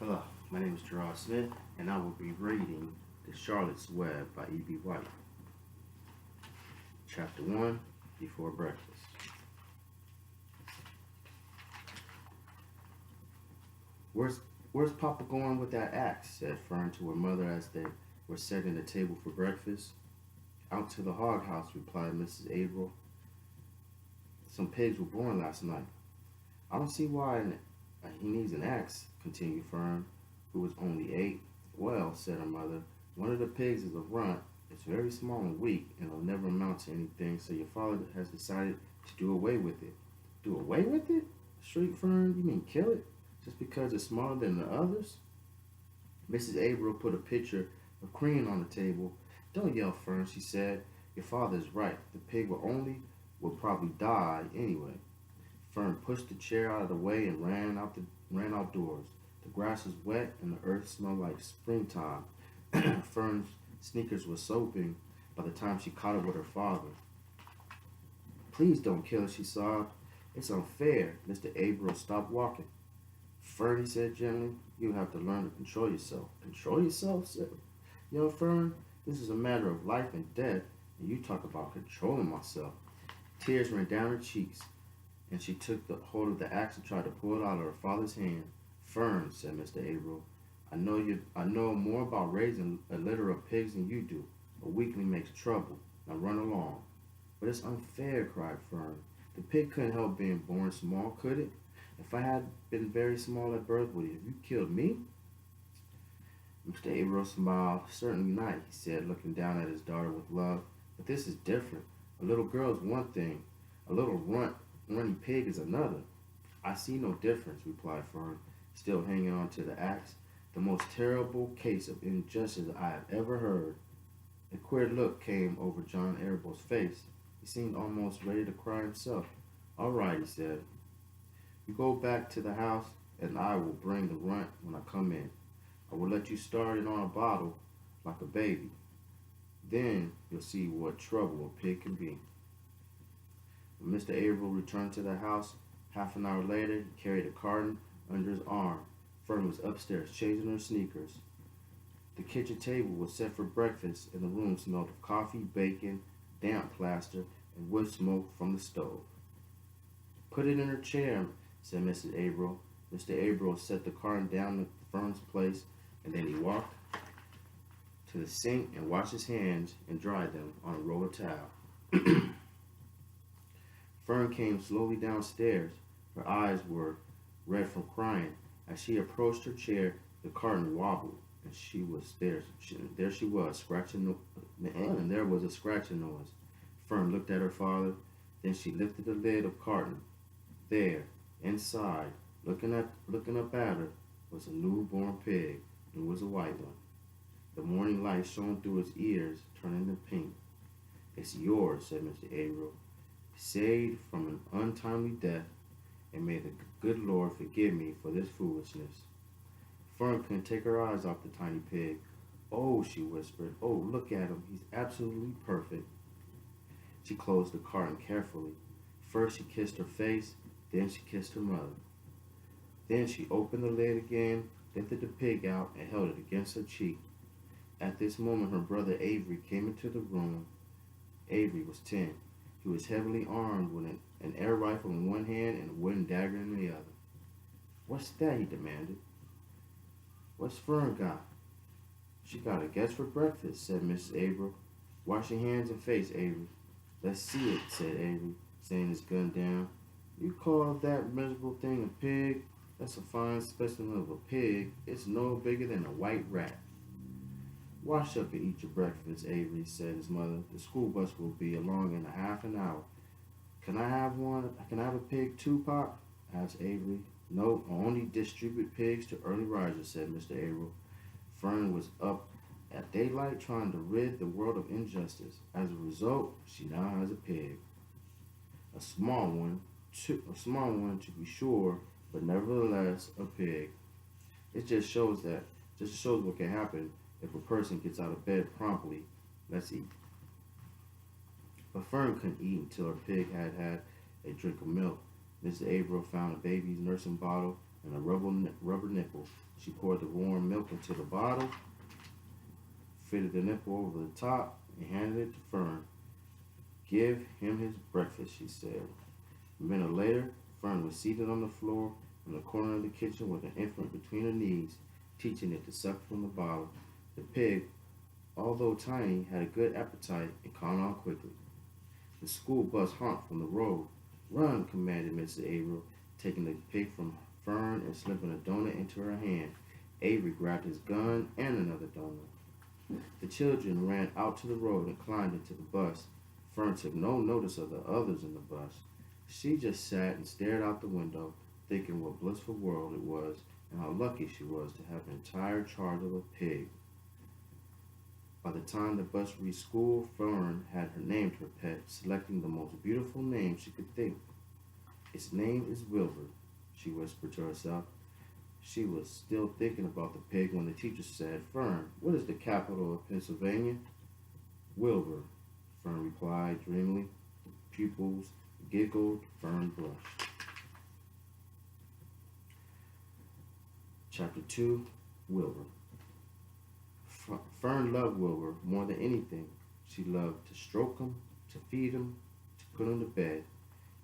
Hello, my name is Jarod Smith, and I will be reading The Charlotte's Web by E.B. White. Chapter 1, Before Breakfast. Where's, where's Papa going with that axe? Said Fern to her mother as they were setting the table for breakfast. Out to the hog house, replied Mrs. Averill. Some pigs were born last night. I don't see why he needs an axe, continued Fern, who was only 8. Well, said her mother, one of the pigs is a runt. It's very small and weak, and it'll never amount to anything, so your father has decided to do away with it. Do away with it? Shrieked Fern. You mean kill it? Just because it's smaller than the others? Mrs. Averill put a pitcher of cream on the table. Don't yell, Fern, she said. Your father is right. The pig will probably die anyway. Fern pushed the chair out of the way and ran outdoors. The grass was wet and the earth smelled like springtime. Fern's sneakers were soaking by the time she caught up with her father. Please don't kill it, she sobbed. It's unfair. Mr. Averill stopped walking. Fern, he said gently, you have to learn to control yourself. Control yourself? Said Fern, this is a matter of life and death, and you talk about controlling myself. Tears ran down her cheeks, and she took the hold of the axe and tried to pull it out of her father's hand. Fern, said Mr. Averill, I know more about raising a litter of pigs than you do. A weakling makes trouble. Now run along. But it's unfair, cried Fern. The pig couldn't help being born small, could it? If I had been very small at birth, would have you killed me? Mr. Averill smiled. Certainly not, he said, looking down at his daughter with love. But this is different. A little girl is one thing. A little runny pig is another. I see no difference, replied Fern, still hanging on to the axe. The most terrible case of injustice I have ever heard. A queer look came over John Arable's face. He seemed almost ready to cry himself. All right, he said. You go back to the house, and I will bring the runt when I come in. I will let you start it on a bottle like a baby. Then you'll see what trouble a pig can be. When Mr. Averill returned to the house, half an hour later, he carried a carton under his arm. Fern was upstairs changing her sneakers. The kitchen table was set for breakfast, and the room smelled of coffee, bacon, damp plaster, and wood smoke from the stove. Put it in her chair, said Mrs. Averill. Mr. Averill set the carton down at Fern's place, and then he walked to the sink and washed his hands and dried them on a roll of towel. Fern came slowly downstairs. Her eyes were red from crying. As she approached her chair, the carton wobbled, and there she was, scratching, and there was a scratching noise. Fern looked at her father. Then she lifted the lid of carton. There, inside, looking up at her, was a newborn pig. It was a white one. The morning light shone through its ears, turning them pink. It's yours, said Mr. Averill, saved from an untimely death, and may the good Lord forgive me for this foolishness. Fern couldn't take her eyes off the tiny pig. Oh, she whispered. Oh, look at him. He's absolutely perfect. She closed the carton carefully. First she kissed her face, then she kissed her mother. Then she opened the lid again, lifted the pig out, and held it against her cheek. At this moment her brother Avery came into the room. Avery was 10. He was heavily armed with an air rifle in one hand and a wooden dagger in the other. What's that? He demanded. What's Fern got? She got a guest for breakfast, said Mrs. Averill. Wash your hands and face, Avery. Let's see it, said Avery, setting his gun down. You call that miserable thing a pig? That's a fine specimen of a pig. It's no bigger than a white rat. Wash up and eat your breakfast, Avery, said his mother. The school bus will be along in a half an hour. Can I have one? Can I have a pig too, Pop? Asked Avery. No, I only distribute pigs to early risers, said Mr. Averill. Fern was up at daylight trying to rid the world of injustice. As a result, she now has a pig. A small one to be sure, but nevertheless a pig. It just shows what can happen if a person gets out of bed promptly. Let's eat. But Fern couldn't eat until her pig had had a drink of milk. Mrs. Averill found a baby's nursing bottle and a rubber nipple. She poured the warm milk into the bottle, fitted the nipple over the top, and handed it to Fern. Give him his breakfast, she said. A minute later, Fern was seated on the floor in the corner of the kitchen with an infant between her knees, teaching it to suck from the bottle. The pig, although tiny, had a good appetite and calmed on quickly. The school bus honked from the road. Run, commanded Mrs. Averill, taking the pig from Fern and slipping a donut into her hand. Avery grabbed his gun and another donut. The children ran out to the road and climbed into the bus. Fern took no notice of the others in the bus. She just sat and stared out the window, thinking what blissful world it was and how lucky she was to have entire charge of a pig. By the time the bus reached school, Fern had her named her pet, selecting the most beautiful name she could think. Its name is Wilbur, she whispered to herself. She was still thinking about the pig when the teacher said, Fern, what is the capital of Pennsylvania? Wilbur, Fern replied dreamily. The pupils giggled. Fern blushed. Chapter 2, Wilbur. Fern loved Wilbur more than anything. She loved to stroke him, to feed him, to put him to bed.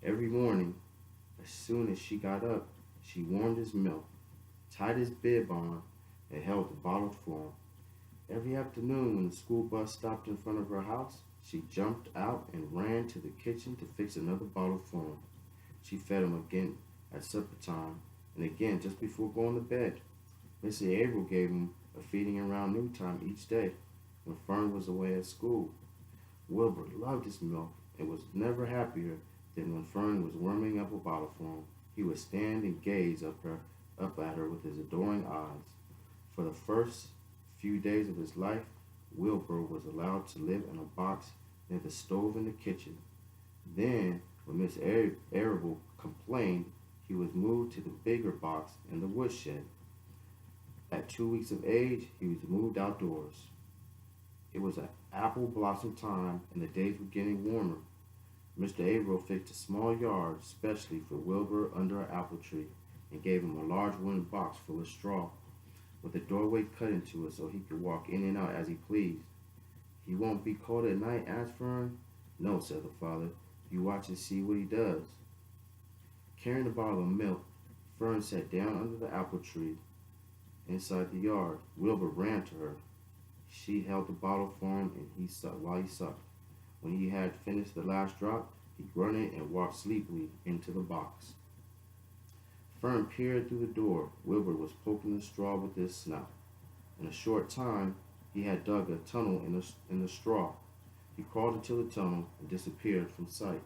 Every morning, as soon as she got up, she warmed his milk, tied his bib on, and held the bottle for him. Every afternoon when the school bus stopped in front of her house, she jumped out and ran to the kitchen to fix another bottle for him. She fed him again at supper time and again just before going to bed. Mrs. Averill gave him a feeding around noontime each day when Fern was away at school. Wilbur loved his milk and was never happier than when Fern was warming up a bottle for him. He would stand and gaze up at her with his adoring eyes. For the first few days of his life, Wilbur was allowed to live in a box near the stove in the kitchen. Then, when Miss Averill complained, he was moved to the bigger box in the woodshed. At 2 weeks of age, he was moved outdoors. It was an apple blossom time, and the days were getting warmer. Mr. Averill fixed a small yard specially for Wilbur under an apple tree and gave him a large wooden box full of straw, with a doorway cut into it so he could walk in and out as he pleased. He won't be cold at night? Asked Fern. No, said the father. You watch and see what he does. Carrying the bottle of milk, Fern sat down under the apple tree inside the yard. Wilbur ran to her. She held the bottle for him and he sucked while he sucked. When he had finished the last drop, he grunted and walked sleepily into the box. Fern peered through the door. Wilbur was poking the straw with his snout. In a short time, he had dug a tunnel in the straw. He crawled into the tunnel and disappeared from sight.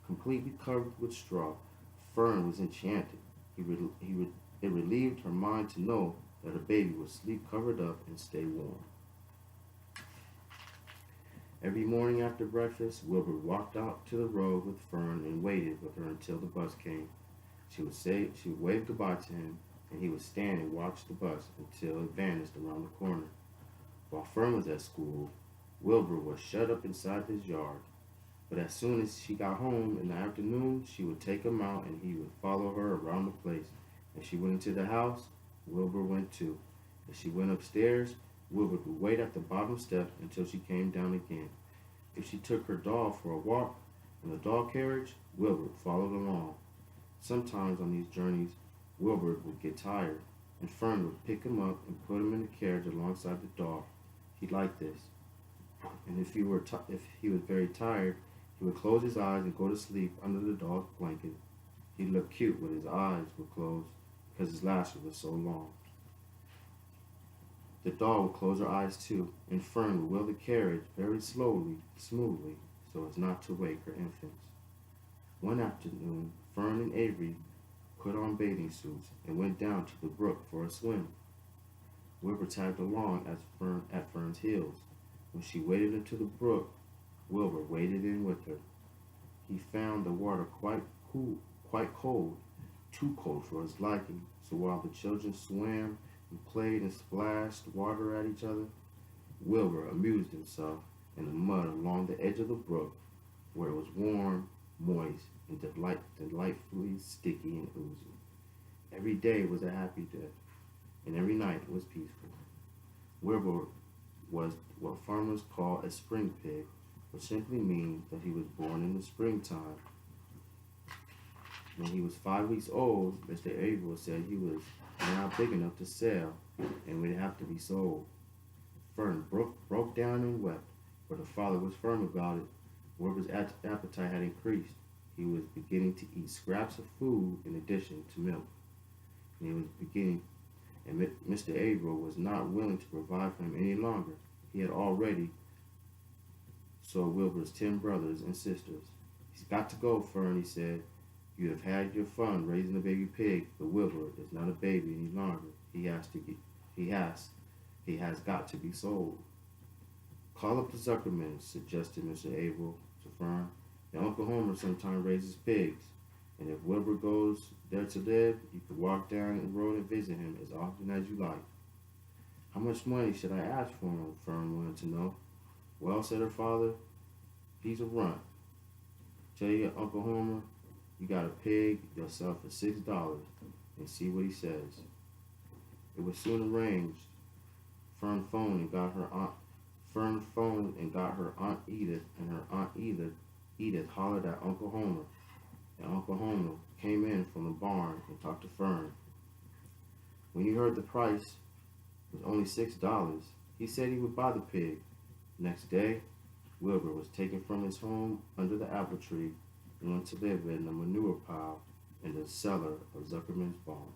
Completely covered with straw, Fern was enchanted. It relieved her mind to know that her baby would sleep covered up and stay warm. Every morning after breakfast, Wilbur walked out to the road with Fern and waited with her until the bus came. She would wave goodbye to him, and he would stand and watch the bus until it vanished around the corner. While Fern was at school, Wilbur was shut up inside his yard. But as soon as she got home in the afternoon, she would take him out and he would follow her around the place. If she went into the house, Wilbur went too. If she went upstairs, Wilbur would wait at the bottom step until she came down again. If she took her doll for a walk in the doll carriage, Wilbur followed along. Sometimes on these journeys, Wilbur would get tired, and Fern would pick him up and put him in the carriage alongside the doll. He liked this. And if he was very tired, he would close his eyes and go to sleep under the doll's blanket. He looked cute when his eyes were closed because his lashes were so long. The doll would close her eyes too, and Fern would wheel the carriage very smoothly, so as not to wake her infants. One afternoon, Fern and Avery put on bathing suits and went down to the brook for a swim. Wilbur tagged along at Fern's heels. When she waded into the brook, Wilbur waded in with her. He found the water quite cold, too cold for his liking, so while the children swam and played and splashed water at each other, Wilbur amused himself in the mud along the edge of the brook, where it was warm, moist, and delightfully sticky and oozy. Every day was a happy day, and every night was peaceful. Wilbur was what farmers call a spring pig, which simply means that he was born in the springtime. When he was 5 weeks old, Mr. Averill said he was now big enough to sell and would have to be sold. Fern broke down and wept, but her father was firm about it. Wilbur's appetite had increased. He was beginning to eat scraps of food in addition to milk. And he was beginning, and Mr. Averill was not willing to provide for him any longer. He had already sold Wilbur's 10 brothers and sisters. He's got to go, Fern, he said. You have had your fun raising a baby pig, but Wilbur is not a baby any longer. He has got to be sold. Call up the Zuckermans, suggested Mr. Averill to Fern. Now Uncle Homer sometimes raises pigs, and if Wilbur goes there to live, you could walk down the road and visit him as often as you like. How much money should I ask for him? Fern wanted to know. Well, said her father, he's a runt. Tell you, Uncle Homer, you got a pig yourself for $6 and see what he says. It was soon arranged. Fern phoned and got her Aunt Edith, and her Aunt Edith hollered at Uncle Homer, and Uncle Homer came in from the barn and talked to Fern. When he heard the price was only $6, he said he would buy the pig. Next day, Wilbur was taken from his home under the apple tree and went to live in a manure pile in the cellar of Zuckerman's barn.